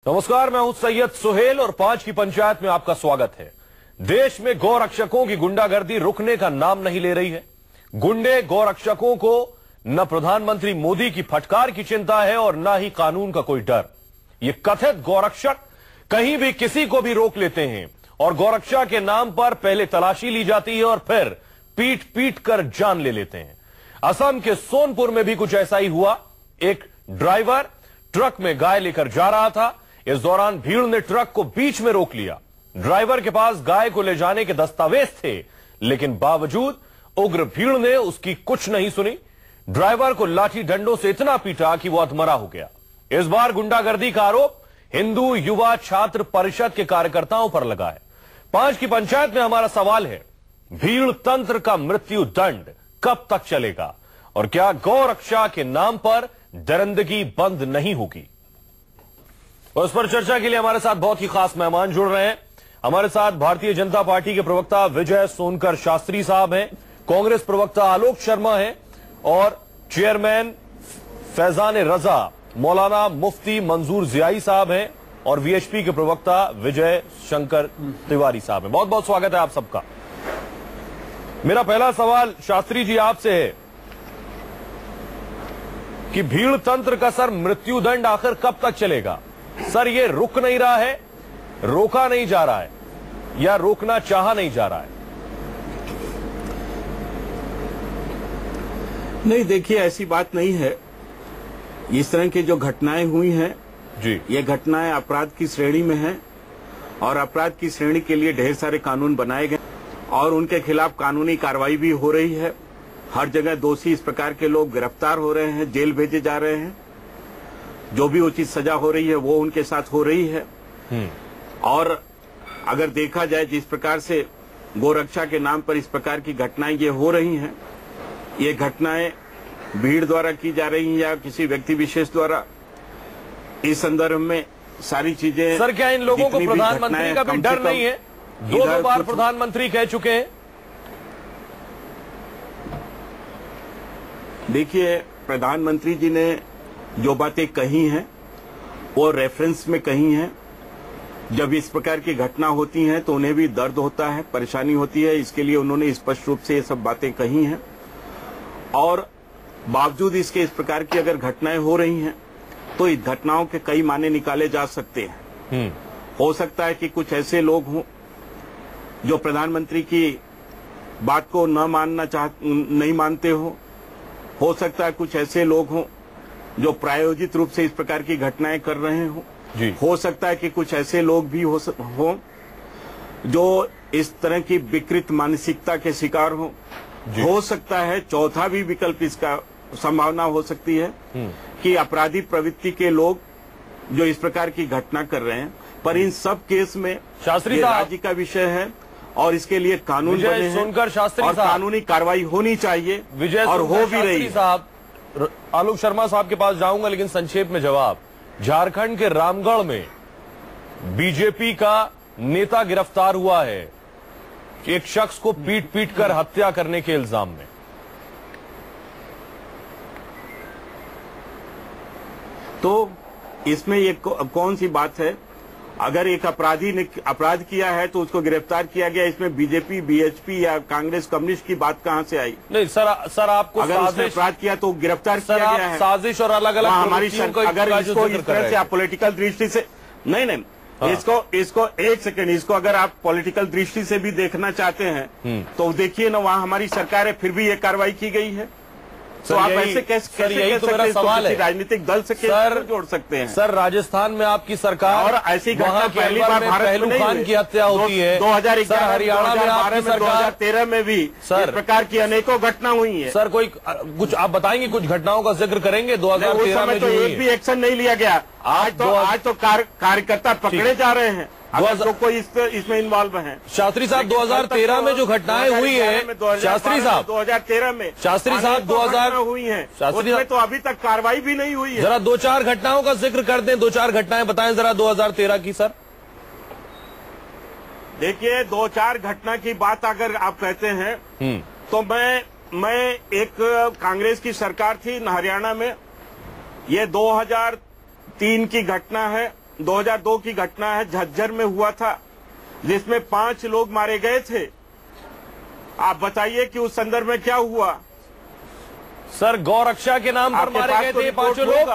नमस्कार, मैं हूं सैयद सुहेल और 5 की पंचायत में आपका स्वागत है। देश में गौरक्षकों की गुंडागर्दी रुकने का नाम नहीं ले रही है। गुंडे गौरक्षकों को न प्रधानमंत्री मोदी की फटकार की चिंता है और न ही कानून का कोई डर। ये कथित गौरक्षक कहीं भी किसी को भी रोक लेते हैं और गौरक्षा के नाम पर पहले तलाशी ली जाती है और फिर पीट पीट कर जान ले लेते हैं। असम के सोनपुर में भी कुछ ऐसा ही हुआ। एक ड्राइवर ट्रक में गाय लेकर जा रहा था। इस दौरान भीड़ ने ट्रक को बीच में रोक लिया। ड्राइवर के पास गाय को ले जाने के दस्तावेज थे, लेकिन बावजूद उग्र भीड़ ने उसकी कुछ नहीं सुनी। ड्राइवर को लाठी डंडों से इतना पीटा कि वो अधमरा हो गया। इस बार गुंडागर्दी का आरोप हिंदू युवा छात्र परिषद के कार्यकर्ताओं पर लगा है। 5 की पंचायत में हमारा सवाल है, भीड़ तंत्र का मृत्यु दंड कब तक चलेगा और क्या गौरक्षा के नाम पर दरिंदगी बंद नहीं होगी? उस पर चर्चा के लिए हमारे साथ बहुत ही खास मेहमान जुड़ रहे हैं। हमारे साथ भारतीय जनता पार्टी के प्रवक्ता विजय सोनकर शास्त्री साहब हैं, कांग्रेस प्रवक्ता आलोक शर्मा हैं और चेयरमैन फैजान रजा मौलाना मुफ्ती मंजूर जियाई साहब हैं और वीएचपी के प्रवक्ता विजय शंकर तिवारी साहब हैं। बहुत बहुत स्वागत है आप सबका। मेरा पहला सवाल शास्त्री जी आपसे है कि भीड़ तंत्र का सर मृत्युदंड आखिर कब तक चलेगा? सर, ये रुक नहीं रहा है, रोका नहीं जा रहा है या रोकना चाहा नहीं जा रहा है? नहीं, देखिए, ऐसी बात नहीं है। इस तरह की जो घटनाएं हुई हैं जी, ये घटनाएं अपराध की श्रेणी में हैं और अपराध की श्रेणी के लिए ढेर सारे कानून बनाए गए और उनके खिलाफ कानूनी कार्रवाई भी हो रही है। हर जगह दोषी इस प्रकार के लोग गिरफ्तार हो रहे हैं, जेल भेजे जा रहे हैं। जो भी उचित सजा हो रही है वो उनके साथ हो रही है। और अगर देखा जाए जिस प्रकार से गोरक्षा के नाम पर इस प्रकार की घटनाएं ये हो रही हैं, ये घटनाएं भीड़ द्वारा की जा रही हैं या किसी व्यक्ति विशेष द्वारा, इस संदर्भ में सारी चीजें। सर, क्या इन लोगों को प्रधानमंत्री का भी डर नहीं है? दो बार प्रधानमंत्री कह चुके हैं। देखिए, प्रधानमंत्री जी ने जो बातें कही हैं वो रेफरेंस में कही हैं। जब इस प्रकार की घटना होती हैं तो उन्हें भी दर्द होता है, परेशानी होती है, इसके लिए उन्होंने स्पष्ट रूप से ये सब बातें कही हैं। और बावजूद इसके इस प्रकार की अगर घटनाएं हो रही हैं तो इस घटनाओं के कई माने निकाले जा सकते हैं। हो सकता है कि कुछ ऐसे लोग हों जो प्रधानमंत्री की बात को नहीं मानते हो सकता है कुछ ऐसे लोग हों जो प्रायोजित रूप से इस प्रकार की घटनाएं कर रहे हों। हो सकता है कि कुछ ऐसे लोग भी हों जो इस तरह की विकृत मानसिकता के शिकार हों। हो सकता है चौथा भी विकल्प इसका संभावना हो सकती है कि अपराधी प्रवृत्ति के लोग जो इस प्रकार की घटना कर रहे हैं। पर इन सब केस में शास्त्री ये राज्य का विषय है और इसके लिए कानून बने हैं और कानूनी कार्रवाई होनी चाहिए और हो भी रही है। आलोक शर्मा साहब के पास जाऊंगा, लेकिन संक्षेप में जवाब। झारखंड के रामगढ़ में बीजेपी का नेता गिरफ्तार हुआ है एक शख्स को पीट पीट कर हत्या करने के इल्जाम में। तो इसमें ये कौन सी बात है? अगर एक अपराधी ने अपराध किया है तो उसको गिरफ्तार किया गया, इसमें बीजेपी, बीएचपी या कांग्रेस, कम्युनिस्ट की बात कहां से आई? नहीं सर, आपको अगर उसने अपराध किया तो गिरफ्तार किया गया है। साजिश और अलग अलग हमारी अगर इसको इस तरह से आप पॉलिटिकल दृष्टि से नहीं हाँ। इसको एक सेकंड, इसको अगर आप पॉलिटिकल दृष्टि से भी देखना चाहते हैं तो देखिए ना, वहाँ हमारी सरकार है फिर भी ये कार्रवाई की गई है। तो आप ऐसे कैसे यही तो मेरा सवाल है, राजनीतिक दल से कैसे जोड़ सकते हैं? सर, राजस्थान में आपकी सरकार और ऐसी घटना पहली बार भारत में खान की हत्या होती है। 2011 हरियाणा में आपकी सरकार, 2013 में भी इस प्रकार की अनेकों घटना हुई है। सर, कोई कुछ आप बताएंगे, कुछ घटनाओं का जिक्र करेंगे 2013 में? तो एक भी एक्शन नहीं लिया गया। आज तो कार्यकर्ता पकड़े जा रहे हैं जो कोई इसमें इन्वॉल्व है। शास्त्री साहब, 2013 में जो घटनाएं हुई है, शास्त्री साहब 2013 में, शास्त्री साहब 2000 हुई है, उसमें तो अभी तक कार्रवाई भी नहीं हुई है। जरा 2-4 घटनाओं का जिक्र कर दें, 2-4 घटनाएं बताएं जरा 2013 की। सर देखिए, 2-4 घटना की बात अगर आप कहते हैं तो मैं एक कांग्रेस की सरकार थी हरियाणा में, ये 2003 की घटना है 2002 की घटना है, झज्जर में हुआ था, जिसमें 5 लोग मारे गए थे। आप बताइए कि उस संदर्भ में क्या हुआ। सर गौरक्षा के नाम पर मारे गए थे 5 लोग।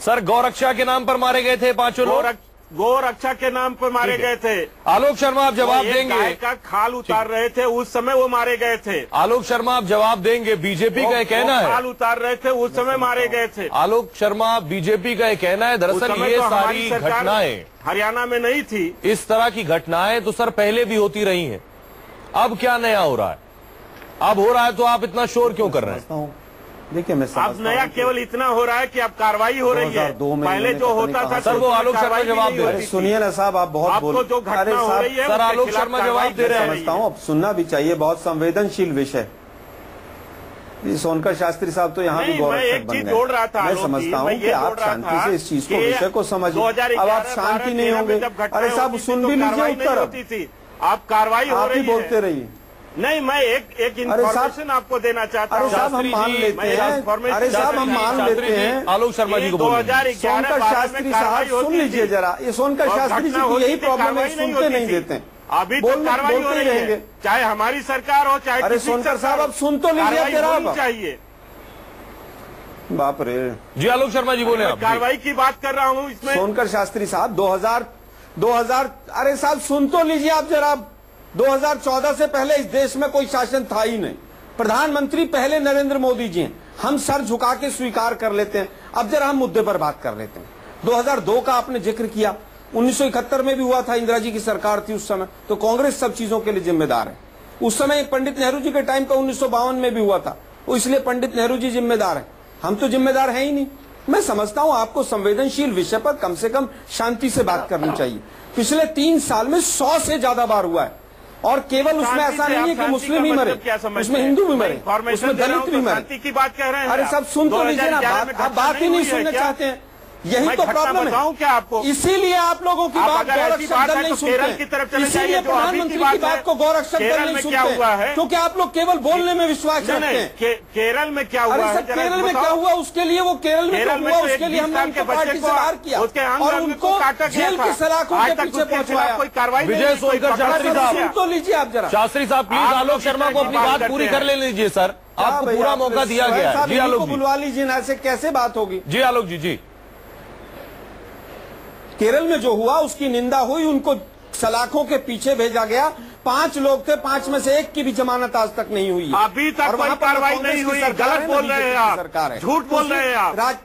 सर गौरक्षा के नाम पर मारे गए थे 5 लोग। गौरक्षा के नाम पर मारे गए थे। आलोक शर्मा आप जवाब देंगे। गाय का खाल उतार रहे थे, उस समय वो मारे गए थे। आलोक शर्मा आप जवाब देंगे। बीजेपी का कहना है खाल उतार रहे थे, उस समय मारे गए थे। आलोक शर्मा बीजेपी का कहना है दरअसल ये सारी घटनाएं हरियाणा में नहीं थी। इस तरह की घटनाएं तो सर पहले भी होती रही हैं। अब क्या नया हो रहा है? अब हो रहा है तो आप इतना शोर क्यों कर रहे हैं? देखिए मैं अब नया केवल इतना हो रहा है कि अब कार्रवाई हो रही है। पहले जो होता था सर वो आलोक शर्मा जवाब दे रहे हैं। सुनिए ना साहब, आप बहुत आपको जो घटना हो रही है सर आलोक शर्मा जवाब दे रहे हैं। समझता हूँ, अब सुनना भी चाहिए, बहुत संवेदनशील विषय। सोनकर शास्त्री साहब तो यहाँ भी गौरक्षक बन गए। जोड़ रहा था, मैं समझता हूँ कि आप शांति से इस चीज को, विषय को समझिए। अब आप शांति नहीं होंगे। अरे साहब सुन भी लीजिए उत्तर। आप कार्रवाई हो रही है, बोलते रहिए। नहीं, मैं एक इन्फॉर्मेशन आपको देना चाहता हूँ। अरे साहब हम मान लेते हैं। अरे साहब हम मान लेते हैं। आलोक शर्मा जी को बोल रहे हैं। सोनकर शास्त्री साहब सुन लीजिए जरा। ये सोनकर शास्त्री जी को यही प्रॉब्लम है, सुनते नहीं देते। अभी तो कार्रवाई हो रही है, चाहे हमारी सरकार हो चाहे। अरे सोनकर साहब अब सुन तो लीजिए जरा। चाहिए। बाप रे जी आलोक शर्मा जी बोले। कार्रवाई की बात कर रहा हूँ इसमें। सोनकर शास्त्री साहब 2000 अरे साहब सुन तो लीजिए आप जरा। 2014 से पहले इस देश में कोई शासन था ही नहीं। प्रधानमंत्री पहले नरेंद्र मोदी जी हैं। हम सर झुका के स्वीकार कर लेते हैं। अब जरा हम मुद्दे पर बात कर लेते हैं। 2002 का आपने जिक्र किया, 1971 में भी हुआ था, इंदिरा जी की सरकार थी उस समय, तो कांग्रेस सब चीजों के लिए जिम्मेदार है। उस समय पंडित नेहरू जी के टाइम का 1952 में भी हुआ था, इसलिए पंडित नेहरू जी जिम्मेदार है। हम तो जिम्मेदार हैं ही नहीं। मैं समझता हूं आपको संवेदनशील विषय पर कम से कम शांति से बात करनी चाहिए। पिछले 3 साल में 100 से ज्यादा बार हुआ है, और केवल उसमें ऐसा नहीं है कि मुस्लिम ही मरे, उसमें हिंदू भी मरे, उसमें दलित भी मरे। की बात कह रहे हैं। अरे सब सुन तो लीजिए ना, आप बात ही नहीं सुनना चाहते हैं। यही तो प्रॉब्लम है। क्या आपको? इसीलिए आप लोगों की बात गौरक्षक दल नहीं सुनते। इसीलिए प्रधानमंत्री की बात को गौरक्षक दल नहीं सुनते, क्योंकि आप लोग केवल बोलने में विश्वास रखते हैं। केरल में क्या हुआ? अरे सब केरल में क्या हुआ उसके लिए, वो केरल में क्या हुआ उसके लिए हमने उनको पार्टी से बाहर किया और उनको जेल की सलाखों के पीछे पहुंचवाया। कोई कार्रवाई। विजय सोनकर शास्त्री साहब सुन तो लीजिए आप जरा। शास्त्री साहब प्लीज आलोक शर्मा को अपनी बात पूरी कर ले लीजिए। सर आपको पूरा मौका दिया गया है। जी आलोक जी बुलवा लीजिए ना, ऐसे कैसे बात होगी? जी आलोक जी। जी केरल में जो हुआ उसकी निंदा हुई, उनको सलाखों के पीछे भेजा गया। 5 लोग थे, 5 में से 1 की भी जमानत आज तक नहीं हुई। अभी तक कोई कार्रवाई नहीं हुई। गलत बोल रहे हैं आप, सरकार है, झूठ बोल रहे हैं आप।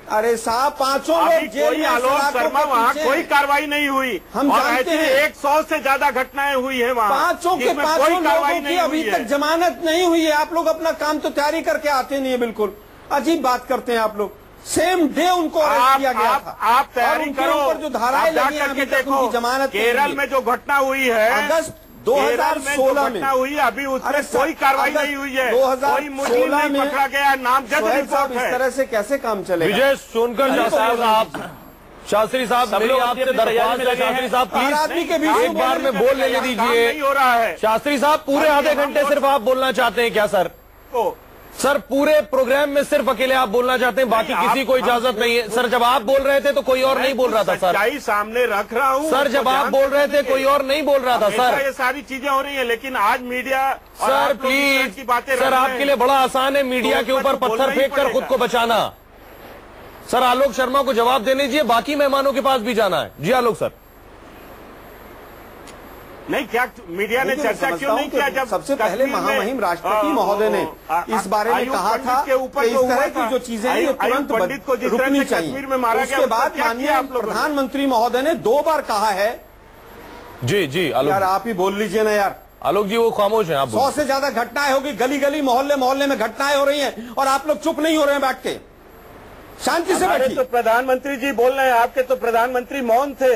अरे साहब 5 लोग जेल में, आलोक शर्मा वहाँ कोई कार्रवाई नहीं हुई। हम जानते हैं 100 से ज्यादा घटनाएं हुई है वहाँ। 5 के 5 लोगों की अभी तक जमानत नहीं हुई है। आप लोग अपना काम तो तैयारी करके आते नहीं है। बिल्कुल अजीब बात करते हैं आप लोग। सेम डे उनको अरेस्ट किया गया था। आप तैयारी करो, ऊपर जो धाराएं लगी हैं अभी तक उनकी जमानत। केरल में जो घटना हुई है अगस्त 2016 में हुई, अभी उसमें कोई कार्रवाई नहीं हुई है। 2016 में पकड़ा गया, नामजद रिपोर्ट है। इस तरह से कैसे काम चलेगा? विजय सोनकर शास्त्री साहब मेरी आपसे दरख्वास्त है, शास्त्री साहब प्लीज एक बार में बोल लेने दीजिए। नहीं हो रहा है शास्त्री साहब, पूरे आधे घंटे सिर्फ आप बोलना चाहते हैं क्या सर? सर पूरे प्रोग्राम में सिर्फ अकेले आप बोलना चाहते हैं, बाकी किसी को इजाजत नहीं है। सर जब आप बोल रहे थे तो कोई और नहीं बोल रहा था सर। सच्चाई सामने रख रहा हूँ। सर जब आप बोल रहे थे कोई और नहीं बोल रहा था सर। ये सारी चीजें हो रही है, लेकिन आज मीडिया सर प्लीज की बातें सर, आपके लिए बड़ा आसान है मीडिया के ऊपर पत्थर फेंक कर खुद को बचाना। सर आलोक शर्मा को जवाब देने दीजिए, बाकी मेहमानों के पास भी जाना है। जी आलोक सर। नहीं, क्या मीडिया ने चर्चा क्यों नहीं किया? जब सबसे पहले महामहिम राष्ट्रपति महोदय ने इस बारे में कहा था कि इस तरह की जो चीजें हैं तुरंत रुकनी चाहिए। उसके बाद माननीय प्रधानमंत्री महोदय ने 2 बार कहा है। जी आलोक यार आप ही बोल लीजिए ना यार। आलोक जी वो खामोश हैं। आप 100 से ज्यादा घटनाएं होगी, गली गली मोहल्ले मोहल्ले में घटनाएं हो रही हैं और आप लोग चुप नहीं हो रहे हैं बैठ के। शांति से बैठिए। तो प्रधानमंत्री जी बोल रहे हैं, आपके तो प्रधानमंत्री मौन थे,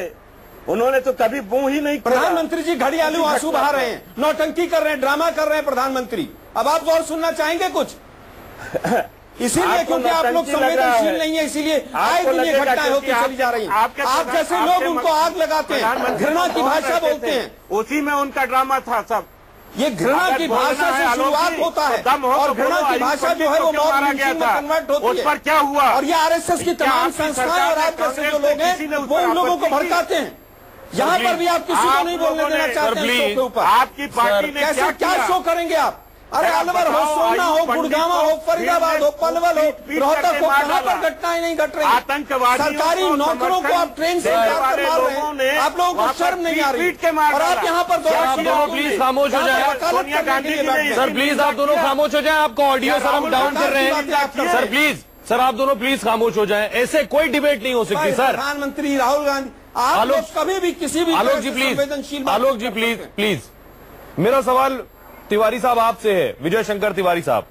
उन्होंने तो कभी बू ही नहीं किया। प्रधानमंत्री जी घड़ियालू आंसू बहा रहे हैं, नौटंकी कर रहे हैं, ड्रामा कर रहे हैं प्रधानमंत्री। अब आप और सुनना चाहेंगे कुछ? इसीलिए क्योंकि आप लोग संवेदनशील नहीं है, इसीलिए आए दिन ये घटनाएं होती चली जा रही हैं। आप जैसे लोग उनको आग लगाते हैं, घृणा की भाषा बोलते हैं। उसी में उनका ड्रामा था सब। ये घृणा की भाषा से शुरुआत होता है और घृणा की भाषा जो है वो मौत में कन्वर्ट होती है। उस पर क्या हुआ? और ये आरएसएस की तमाम संस्थाएं और आप जैसे जो लोग हैं वो उन लोगों को भड़काते हैं। यहाँ पर भी आप किसी को नहीं बोलने देना चाहते हैं शो के ऊपर। आपकी पार्टी ने कैसे क्या शो करेंगे आप? अरे अलवर हो, सोलना हो, गुड़गांव हो, फरीदाबाद हो, पलवल हो, रोहतक हो, कहाँ पर घटनाएं नहीं घट रही? आतंकवादी सरकारी नौकरों को आप ट्रेन से उतार कर मार रहे हैं। आप लोगों को शर्म नहीं आ रही? और आप यहाँ पर प्लीज खामोश हो जाए। सोनिया गांधी जी सर प्लीज आप दोनों खामोश हो जाए। आपका ऑडियो सर हम डाउन कर रहे हैं। सर प्लीज, सर आप दोनों प्लीज खामोश हो जाएं। ऐसे कोई डिबेट नहीं हो सकती सर। प्रधानमंत्री राहुल गांधी आप लोग कभी भी किसी भी Alok ji please, Alok ji please please. मेरा सवाल तिवारी साहब आपसे है, विजय शंकर तिवारी साहब।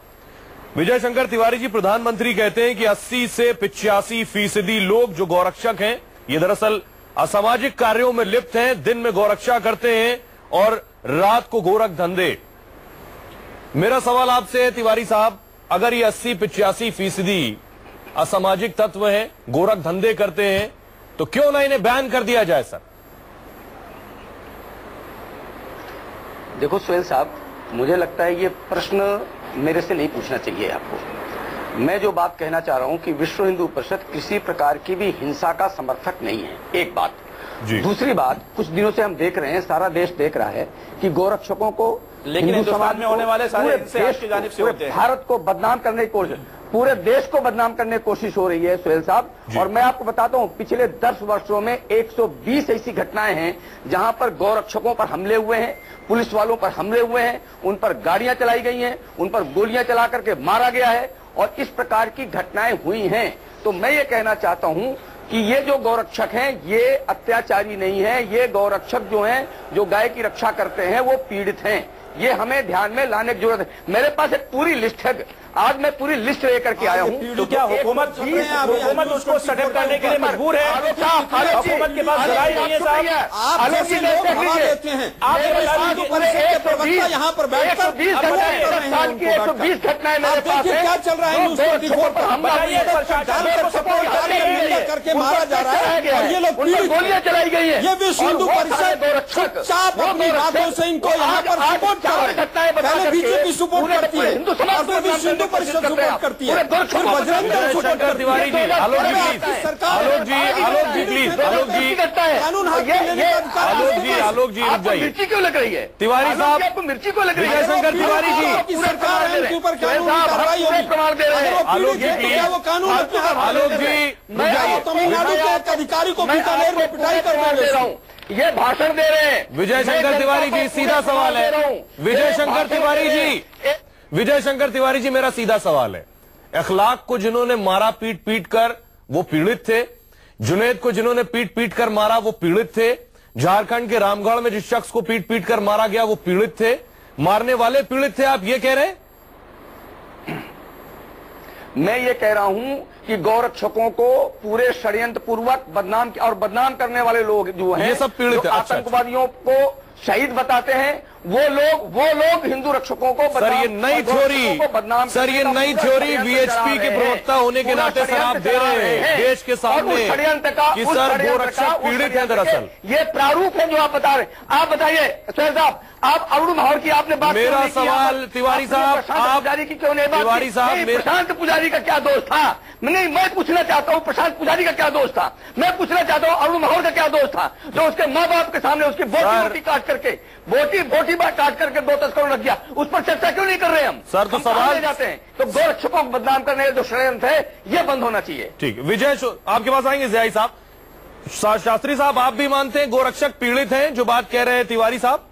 विजय शंकर तिवारी जी, प्रधानमंत्री कहते हैं कि 80 से 85% लोग जो गौरक्षक हैं ये दरअसल असामाजिक कार्यों में लिप्त हैं, दिन में गौरक्षा करते हैं और रात को गोरख धंधे। मेरा सवाल आपसे है तिवारी साहब, अगर ये 80-85% असामाजिक तत्व हैं, गोरख धंधे करते हैं, तो क्यों ना इन्हें बैन कर दिया जाए सर? देखो सुहेल साहब, मुझे लगता है ये प्रश्न मेरे से नहीं पूछना चाहिए आपको। मैं जो बात कहना चाह रहा हूं कि विश्व हिंदू परिषद किसी प्रकार की भी हिंसा का समर्थक नहीं है, एक बात। दूसरी बात, कुछ दिनों से हम देख रहे हैं, सारा देश देख रहा है कि गोरक्षकों को, लेकिन हिंदुस्तान में होने वाले सारे देश की जानिब से होते हैं। भारत को बदनाम करने की कोशिश, पूरे देश को बदनाम करने की कोशिश हो रही है सुहेल साहब। और मैं आपको बताता हूं, पिछले 10 वर्षों में 120 ऐसी घटनाएं हैं जहां पर गौरक्षकों पर हमले हुए हैं, पुलिस वालों पर हमले हुए हैं, उन पर गाड़ियां चलाई गई हैं, उन पर गोलियां चला करके मारा गया है और इस प्रकार की घटनाएं हुई हैं। तो मैं ये कहना चाहता हूं कि ये जो गौरक्षक हैं ये अत्याचारी नहीं है, ये गौरक्षक जो हैं, जो गाय की रक्षा करते हैं, वो पीड़ित हैं। ये हमें ध्यान में लाने की जरूरत है। मेरे पास एक पूरी लिस्ट है, आज मैं पूरी लिस्ट लेकर के आया हूँ। तो क्या हुकूमत उसको सटक करने के लिए मजबूर है? हुकूमत के पास जराई नहीं है साहब। आप जैसे लोग हवा देते हैं। आप यहाँ पर बैठकर 120 घटनाएं मेरे पास है। क्या चल रहा है? करके मारा जा रहा है और ये लोग गोलियां चलाई गई है। ये विश्व हिंदू परिषद चुपचाप अपनी बातों से इनको यहाँ पर सपोर्ट कर रहे हैं। पहले बीजेपी सपोर्ट करती है और फिर विश्व हिंदू परिषद सपोर्ट करती है, फिर बजरंग दल सपोर्ट करती है। तिवारी जी, आलोक जी प्लीज, आलोक जी, आलोक जी प्लीज, आलोक जी, कानून हाथ में लेने का अधिकार आलोक जी, आलोक जी रुक जाइए। मिर्ची क्यों लग रही है तिवारी साहब? आपको मिर्ची क्यों लग रही है? विजय शंकर तिवारी जी, की सरकार है, उनके ऊपर कानूनी कार्रवाई होगी। प्रमाण दे रहे हैं। आलोक जी प्लीज, वो कानून आलोक जी रुक जाइए। तमिलनाडु के एक अधिकारी को बीकानेर में पिटाई कर दे रहा हूँ, ये भाषण दे रहे हैं। विजय शंकर तिवारी जी, सीधा सवाल है। विजय शंकर तिवारी जी, विजय शंकर तिवारी जी, मेरा सीधा सवाल है। अखलाक को जिन्होंने मारा पीट पीट कर वो पीड़ित थे, जुनैद को जिन्होंने पीट पीट कर मारा वो पीड़ित थे, झारखंड के रामगढ़ में जिस शख्स को पीट पीट कर मारा गया वो पीड़ित थे, मारने वाले पीड़ित थे, आप ये कह रहे हैं? मैं ये कह रहा हूं कि गौरक्षकों को पूरे षड्यंत्र पूर्वक बदनाम और बदनाम करने वाले लोग जो हैं, ये सब पीड़ित जो आतंकवादियों को शहीद बताते हैं, वो लोग हिंदू रक्षकों को सर ये नई थ्योरी, सर ये नई थ्योरी वीएचपी के प्रवक्ता होने के नाते सर आप दे रहे हैं देश के सामने कि सर गोरक्षक पीड़ित हैं। दरअसल ये प्रारूप है जो आप बता रहे हैं। आप बताइए सुहेल साहब, आप अरुण माहौर की आपने बात, मेरा सवाल तिवारी साहब, आप पुजारी की क्यों नहीं बात? तिवारी साहब, प्रशांत पुजारी का क्या दोष था? नहीं, मैं पूछना चाहता हूँ प्रशांत पुजारी का क्या दोष था? मैं पूछना चाहता हूँ अरुण माहौर का क्या दोष था जो उसके माँ बाप के सामने उसकी बोटी काट करके बोटी काट करके 2 तस्करों रख दिया? उस पर चर्चा क्यों नहीं कर रहे हम? सर तो सवाल जाते हैं तो गौरक्षकों को बदनाम करने का जो षड्यंत्र है ये बंद होना चाहिए। ठीक, विजय आपके पास आएंगे जियाई साहब। शास्त्री साहब, आप भी मानते हैं गोरक्षक पीड़ित हैं जो बात कह रहे हैं तिवारी साहब?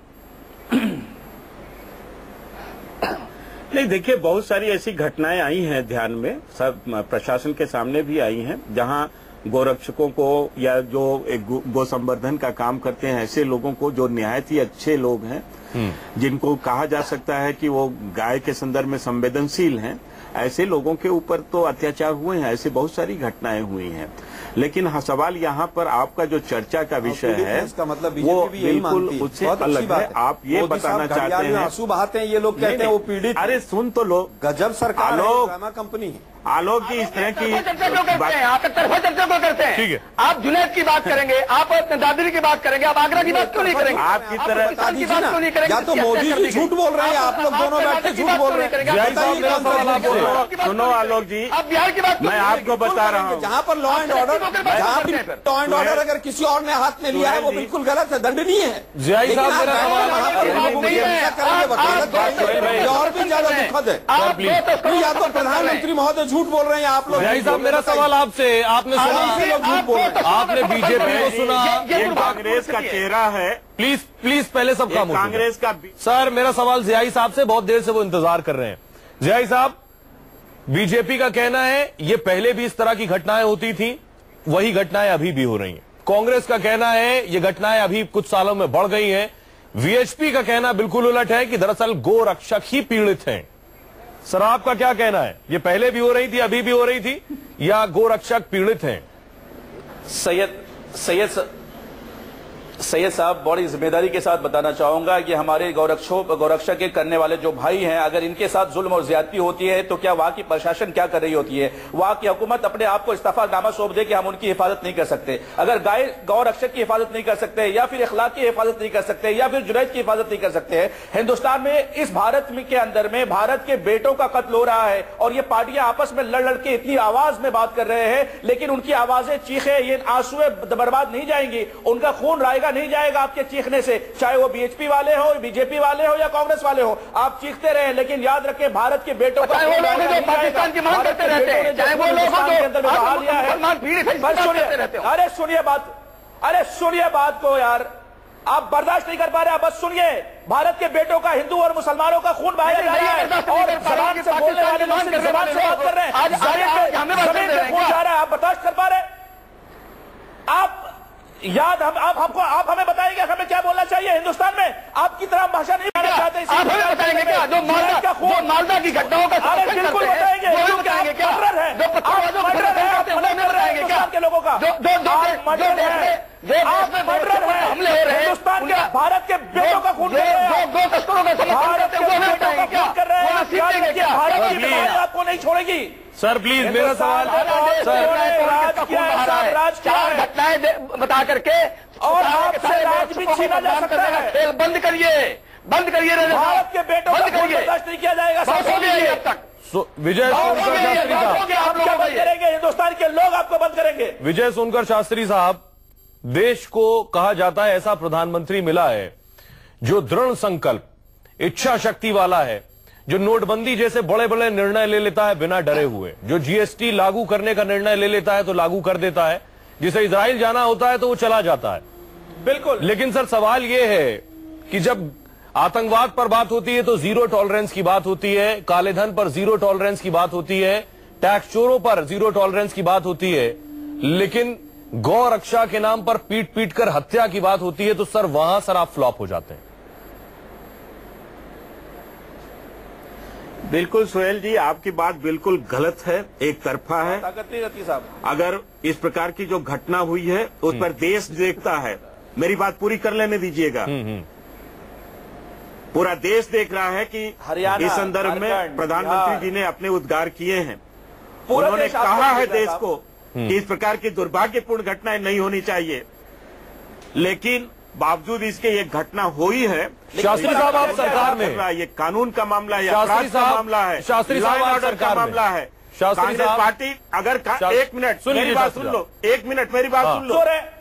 नहीं, देखिए बहुत सारी ऐसी घटनाएं आई हैं ध्यान में, सब प्रशासन के सामने भी आई हैं, जहां गोरक्षकों को या जो गो संवर्धन का काम करते हैं ऐसे लोगों को जो निहायत ही अच्छे लोग हैं, जिनको कहा जा सकता है कि वो गाय के संदर्भ में संवेदनशील हैं, ऐसे लोगों के ऊपर तो अत्याचार हुए हैं। ऐसे बहुत सारी घटनाएं हुई हैं। लेकिन हाँ, सवाल यहाँ पर आपका जो चर्चा का विषय है इसका मतलब वो बीजेपी भी यही बिल्कुल मानती है। उससे बहुत अच्छी अलग बात है। आप ये मोदी बताना साहब चाहते घड़ियाल में हैं, आंसू बहाते हैं, ये लोग कहते हैं वो पीड़ित। अरे सुन तो लो, गजब सरकार है, आलोक। ड्रामा कंपनी है। आलोक जी इस तरह की चर्चा क्यों करते हैं? आप तरफा चर्चा क्यों करते हैं? ठीक है। आप जुनैद की बात करेंगे, आप दादरी की बात करेंगे, आप आगरा की बात क्यों नहीं करेंगे? आपकी तरह पाकिस्तान की बात क्यों नहीं करेंगे? या तो मोदी जी झूठ बोल रहे हैं, आप लोग दोनों बैठ के झूठ बोल रहे हैं। जय साहब, मेरा सवाल आपसे। सुनो आलोक जी, आप बिहार की बात मैं आपको बता रहा हूँ, जहाँ पर लॉ एंड ऑर्डर, जहाँ भी लॉ एंड ऑर्डर अगर किसी और ने हाथ में लिया है वो बिल्कुल गलत है, दंडनीय है। जय साहब, मेरा सवाल और भी ज्यादा दुखद है। या तो प्रधानमंत्री महोदय झूठ बोल रहे हैं, आप लोग जय साहब, मेरा सवाल आपसे। आपने सुना, आपने बीजेपी को सुना, ये कांग्रेस का चेहरा है। प्लीज प्लीज पहले सब काम कांग्रेस का सर, मेरा सवाल जियाई साहब से, बहुत देर से वो इंतजार कर रहे हैं। जियाई साहब, बीजेपी का कहना है ये पहले भी इस तरह की घटनाएं होती थी, वही घटनाएं अभी भी हो रही हैं। कांग्रेस का कहना है ये घटनाएं अभी कुछ सालों में बढ़ गई हैं। वीएचपी का कहना बिल्कुल उलट है कि दरअसल गो रक्षक ही पीड़ित हैं। सर, आपका क्या कहना है? ये पहले भी हो रही थी, अभी भी हो रही थी, या गो रक्षक पीड़ित हैं? सैयद साहब, बड़ी जिम्मेदारी के साथ बताना चाहूंगा कि हमारे गौरक्षा के करने वाले जो भाई हैं, अगर इनके साथ जुल्म और ज्यादती होती है तो क्या वहां की प्रशासन क्या कर रही होती है? वहां की हुकूमत अपने आप को इस्तीफानामा सौंप दे कि हम उनकी हिफाजत नहीं कर सकते। अगर गौरक्षक की हिफाजत नहीं कर सकते, या फिर इखलाक की हिफाजत नहीं कर सकते, या फिर जुनैद की हिफाजत नहीं कर सकते हैं, हिंदुस्तान में, इस भारत के अंदर में भारत के बेटों का कत्ल हो रहा है और ये पार्टियां आपस में लड़ के इतनी आवाज में बात कर रहे हैं, लेकिन उनकी आवाजें, चीखें, ये आंसुएं बर्बाद नहीं जाएंगी, उनका खून रायगा नहीं जाएगा आपके चीखने से, चाहे वो बीएचपी वाले हो, बीजेपी वाले हो या कांग्रेस वाले हो। आप चीखते रहे, लेकिन याद रखें भारत के बेटों का, वो लोग जो पाकिस्तान की मांग करते रहते हैं, चाहे वो लोग अरे सुनिए बात को यार, आप बर्दाश्त नहीं कर पा रहे। आप बस सुनिए, भारत के बेटों का, हिंदू और मुसलमानों का खून बहाया जा रहा है और जबान से बोलने वाले लोग सिर्फ जबान से बात कर रहे हैं, जमीन पे खून जा रहा है। आप बर्दाश्त कर पा रहे? आप याद आप हमें बताएंगे हमें क्या बोलना चाहिए हिंदुस्तान में? आपकी तरह भाषा नहीं बोलना चाहते, आप हमें बताएंगे क्या? जो मालदा की घटनाओं का बिल्कुल बताएंगे, हिंदुस्तान के लोगों का हमले हो रहे हैं, हिंदुस्तान के, भारत के बेटों का खून दो तस्करों का कर रहे हैं। भारत की आपको नहीं छोड़ेगी। सर प्लीज, मेरा सवाल, चार घटनाएं बता करके और आपसे राज भी छीना जा सकता है। बंद करिए भारत के बेटों को बर्दाश्त नहीं किया जाएगा। अब तक विजय सोनकर शास्त्री साहब, आप क्या बंद करेंगे? हिंदुस्तान के लोग आपको बंद करेंगे। विजय सोनकर शास्त्री साहब, देश को कहा जाता है ऐसा प्रधानमंत्री मिला है जो दृढ़ संकल्प, इच्छा शक्ति वाला है, जो नोटबंदी जैसे बड़े बड़े निर्णय ले लेता है बिना डरे हुए, जो जीएसटी लागू करने का निर्णय ले लेता है तो लागू कर देता है, जिसे इजराइल जाना होता है तो वो चला जाता है। बिल्कुल। लेकिन सर, सवाल यह है कि जब आतंकवाद पर बात होती है तो जीरो टॉलरेंस की बात होती है, काले धन पर जीरो टॉलरेंस की बात होती है, टैक्स चोरों पर जीरो टॉलरेंस की बात होती है, लेकिन गौ रक्षा के नाम पर पीट पीट कर हत्या की बात होती है तो सर वहां सर आप फ्लॉप हो जाते हैं। बिल्कुल सुहेल जी, आपकी बात बिल्कुल गलत है, एक तरफा है। ताकत नहीं रहती साहब। अगर इस प्रकार की जो घटना हुई है उस पर देश देखता है, मेरी बात पूरी कर लेने दीजिएगा। पूरा देश देख रहा है कि इस संदर्भ में प्रधानमंत्री जी ने अपने उद्गार किए हैं। उन्होंने कहा है देश को कि इस प्रकार की दुर्भाग्यपूर्ण घटनाएं नहीं होनी चाहिए, लेकिन बावजूद इसके ये घटना हुई है। शास्त्री साहब, आप सरकार में, ये कानून का मामला है, शास्त्री साहब मामला है, शास्त्री साहब ऑर्डर का मामला है। कांग्रेस पार्टी अगर एक मिनट मेरी बात सुन लो, एक मिनट मेरी बात सुन लो,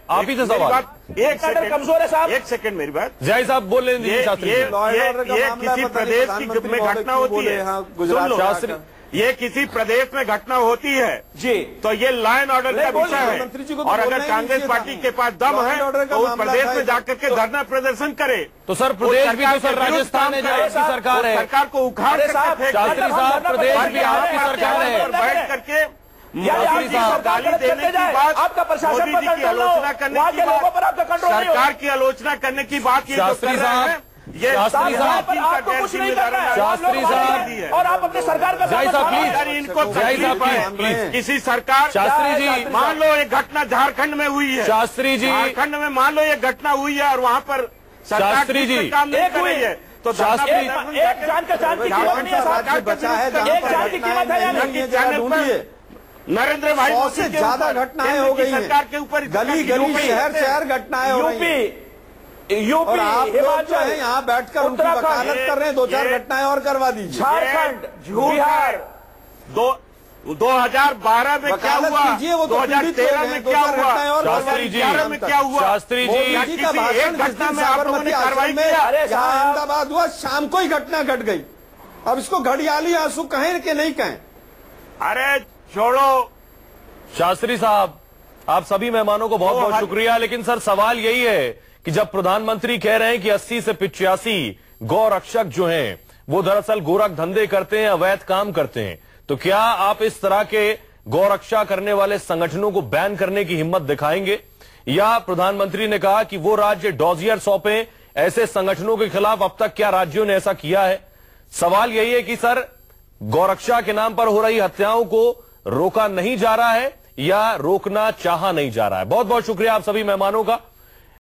आप ही से सवाल, एक सेकंड कमजोर है साहब, एक सेकंड मेरी बात जय साहब बोल लेने दीजिए। शास्त्री ये किसी प्रदेश की में घटना होती है, सुन लो शास्त्री, ये किसी प्रदेश में घटना होती है जी, तो ये लॉ एंड ऑर्डर का विषय है। और अगर कांग्रेस पार्टी के पास दम है तो उस प्रदेश में जाकर के धरना प्रदर्शन करे। तो सर प्रदेश भी तो सर राजस्थान है, जहाँ आपकी सरकार है, सरकार को उखाड़ शास्त्री साहब, प्रदेश भी आपकी सरकार है, बैठ करके शास्त्री साहब गाली देने की बात, आपका प्रशासन मोदी जी की आलोचना करने की बात, पर आपका कंट्रोल नहीं होगा। सरकार की आलोचना करने की बात ये जो कर रहे हैं, ये शास्त्री साहब, पर आपको कुछ नहीं करना है। शास्त्री साहब, और आप अपने सरकार का जय साहब अगर इनको जय साहब तकलीफ प्लीज है, किसी सरकार, शास्त्री जी, मान लो एक घटना झारखंड में हुई है, शास्त्री जी, झारखंड में मान लो एक घटना हुई है और वहाँ पर सरकार शास्त्री जी, ठीक से काम नहीं एक कर रही हुई है, तो शास्त्री, एक जान का जान की कीमत नहीं है साहब। बचा है एक जान की कीमत है या नहीं? ढूंढिए। नरेंद्र भाई 100 मोदी से के ज्यादा ऊपर, घटनाएं हो गई सरकार के ऊपर हैं, गली गली शहर शहर घटनाएं हो रही हैं। यूपी, और आप लोग जो हिमाचल, है यहाँ बैठकर उनकी उत्तराखंड, वकालत कर रहे हैं, 2-4 घटनाएं और करवा दीजिए। झारखंड, बिहार, 2012 में क्या वकालत हुआ, कीजिए, वो तो 2013 में क्या हुआ, घटनाएं और शास्त्री जी, 2011 में क्या हुआ, शास्त्री जी, मोदी जी का किसी भाषण एक घटना में आप लोगों ने कार्रवाई किया? अरे यहाँ साहब, अहमदाबाद हुआ, शाम को ही घटना घट गई। अब इसको घड़ियाली आंसू कहें कि नहीं कहें? अरे छोड़ो शास्त्री साहब, आप सभी मेहमानों को बहुत बहुत शुक्रिया। लेकिन सर सवाल यही है कि जब प्रधानमंत्री कह रहे हैं कि 80 से 85 गौ रक्षक जो हैं वो दरअसल गोरख धंधे करते हैं, अवैध काम करते हैं, तो क्या आप इस तरह के गौ रक्षा करने वाले संगठनों को बैन करने की हिम्मत दिखाएंगे? या प्रधानमंत्री ने कहा कि वो राज्य डॉजियर सौंपे ऐसे संगठनों के खिलाफ? अब तक क्या राज्यों ने ऐसा किया है? सवाल यही है कि सर गौरक्षा के नाम पर हो रही हत्याओं को रोका नहीं जा रहा है या रोकना चाहा नहीं जा रहा है? बहुत बहुत शुक्रिया आप सभी मेहमानों का।